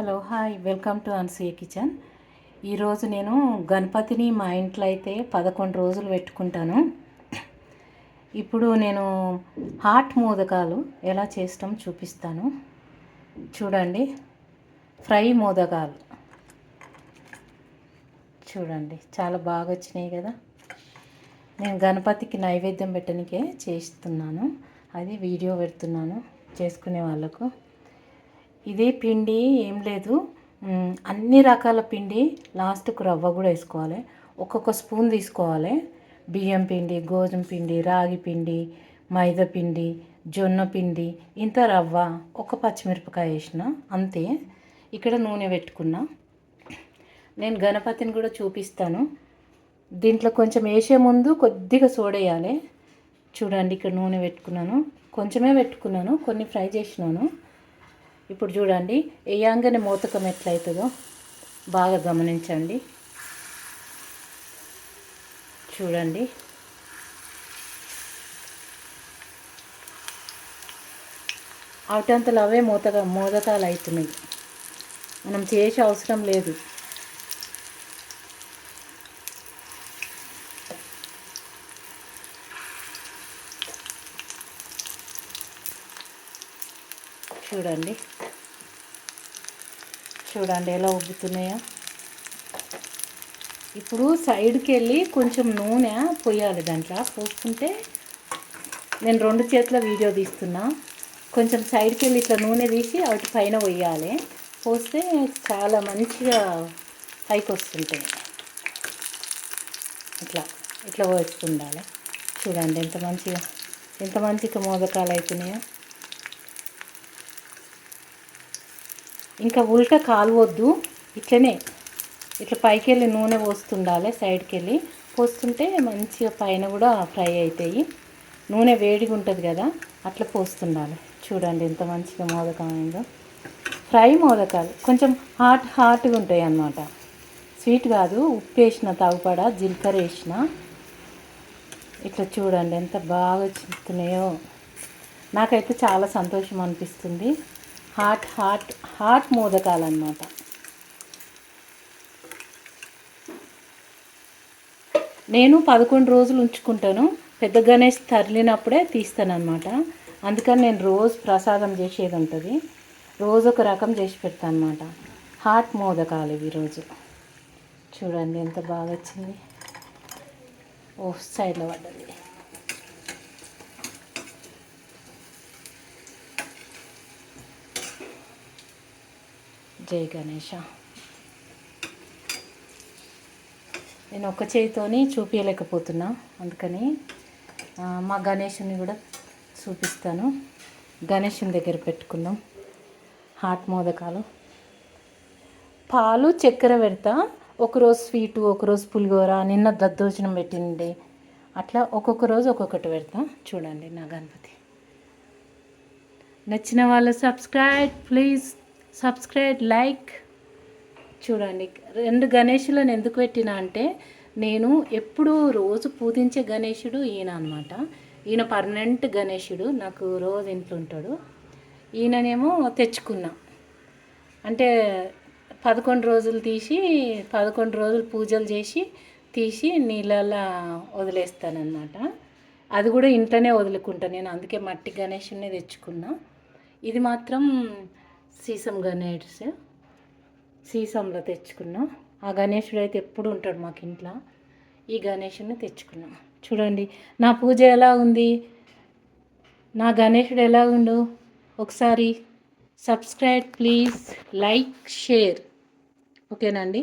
Hello hi welcome to Anasuya kitchen. ఈరోజు నేను గణపతిని మా ఇంట్లో అయితే 11 రోజులు పెట్టుకుంటాను. ఇప్పుడు నేను హాట్ మోదకాలు ఎలా చేస్తాం చూపిస్తాను. చూడండి, ఫ్రై మోదకాలు చూడండి, చాలా బాగా వచ్చినాయి కదా. నేను గణపతికి నైవేద్యం పెట్టడానికే చేస్తున్నాను, అది వీడియో పెడుతున్నాను చేసుకునే వాళ్ళకు. ఇదే పిండి ఏం లేదు, అన్ని రకాల పిండి, లాస్ట్కు రవ్వ కూడా వేసుకోవాలి. ఒక్కొక్క స్పూన్ తీసుకోవాలి. బియ్యం పిండి, గోధుమ పిండి, రాగి పిండి, మైదా పిండి, జొన్న పిండి, ఇంత రవ్వ, ఒక పచ్చిమిరపకాయ వేసిన అంతే. ఇక్కడ నూనె పెట్టుకున్నా. నేను గణపతిని కూడా చూపిస్తాను. దీంట్లో కొంచెం వేసే ముందు కొద్దిగా సోడేయాలి. చూడండి, ఇక్కడ నూనె పెట్టుకున్నాను, కొంచెమే పెట్టుకున్నాను, కొన్ని ఫ్రై చేసినాను. ఇప్పుడు చూడండి, వేయంగానే మోతకం ఎట్లయితుందో బాగా గమనించండి. చూడండి, అవటంతలు అవే మోదకాలు అవుతున్నాయి, మనం చేసే అవసరం లేదు. చూడండి చూడండి ఎలా ఉబ్బుతున్నాయో. ఇప్పుడు సైడ్కి వెళ్ళి కొంచెం నూనె పోయాలి, దాంట్లో పోసుకుంటే, నేను 2 చేతుల వీడియో తీస్తున్నా. కొంచెం సైడ్కి వెళ్ళి ఇట్లా నూనె తీసి వాటి పైన పోయాలి. పోస్తే చాలా మంచిగా పైకి వస్తుంటాయి. ఇట్లా ఇట్లా పోస్తుండాలి. చూడండి ఎంత మంచిగా మోదకాలు అవుతున్నాయో. ఇంకా ఉల్టా కాలవద్దు, ఇట్లనే ఇట్లా పైకి వెళ్ళి నూనె పోస్తుండాలి. సైడ్కి వెళ్ళి పోస్తుంటే మంచిగా పైన కూడా ఫ్రై అవుతాయి. నూనె వేడిగా ఉంటుంది కదా, అట్లా పోస్తుండాలి. చూడండి ఎంత మంచిగా మోదకం అయిందో. ఫ్రై మోదకాలు కొంచెం హాట్గా ఉంటాయి అన్నమాట. స్వీట్ కాదు, ఉప్పు వేసిన తగుపడ, జీలకర్ర వేసిన. ఇట్లా చూడండి ఎంత బాగా చిక్కుతున్నాయో. నాకైతే చాలా సంతోషం అనిపిస్తుంది. హాట్ మోదకాలు అన్నమాట. నేను 11 రోజులు ఉంచుకుంటాను. పెద్ద గణేష్ తరలినప్పుడే తీస్తాను అన్నమాట. అందుకని నేను రోజు ప్రసాదం చేసేది ఉంటుంది, రోజు ఒక రకం చేసి పెడతాను అన్నమాట. హాట్ మోదకాలు ఇవి రోజు. చూడండి ఎంత బాగా వచ్చింది. సైడ్లో పడ్డది. జై గణేష. నేను ఒక్క చేతితోని చూపించలేకపోతున్నా, అందుకని మా గణేషుని కూడా చూపిస్తాను. గణేషుని దగ్గర పెట్టుకుందాం. హాట్ మోదకాలు, పాలు చక్కెర పెడతా. ఒకరోజు స్వీటు, ఒకరోజు పులిహోర, నిన్న దద్దోజనం పెట్టింది, అట్లా ఒక్కొక్క రోజు ఒక్కొక్కటి పెడతా. చూడండి నా గణపతి. నచ్చిన వాళ్ళు సబ్స్క్రైబ్, ప్లీజ్ సబ్స్క్రైబ్, లైక్. చూడండి, 2 గణేషులను ఎందుకు పెట్టినా అంటే, నేను ఎప్పుడు రోజు పూజించే గణేశుడు ఈయన అనమాట. ఈయన పర్మనెంట్ గణేశుడు, నాకు రోజు ఇంట్లో ఉంటాడు. ఈయననేమో తెచ్చుకున్నా అంటే 11 రోజులు 11 రోజులు పూజలు చేసి తీసి నీళ్ళల్లో వదిలేస్తానన్నమాట. అది కూడా ఇంట్లోనే వదులుకుంటాను నేను, అందుకే మట్టి గణేశుని తెచ్చుకున్నా. ఇది మాత్రం సీసంలో తెచ్చుకున్నా. ఆ గణేశుడు అయితే ఎప్పుడు ఉంటాడు మాకు ఇంట్లో. ఈ గణేశుని తెచ్చుకున్నా. చూడండి నా పూజ ఎలా ఉంది, నా గణేశుడు ఎలా ఉండు. ఒకసారి సబ్స్క్రైబ్, ప్లీజ్ లైక్, షేర్. ఓకేనండి.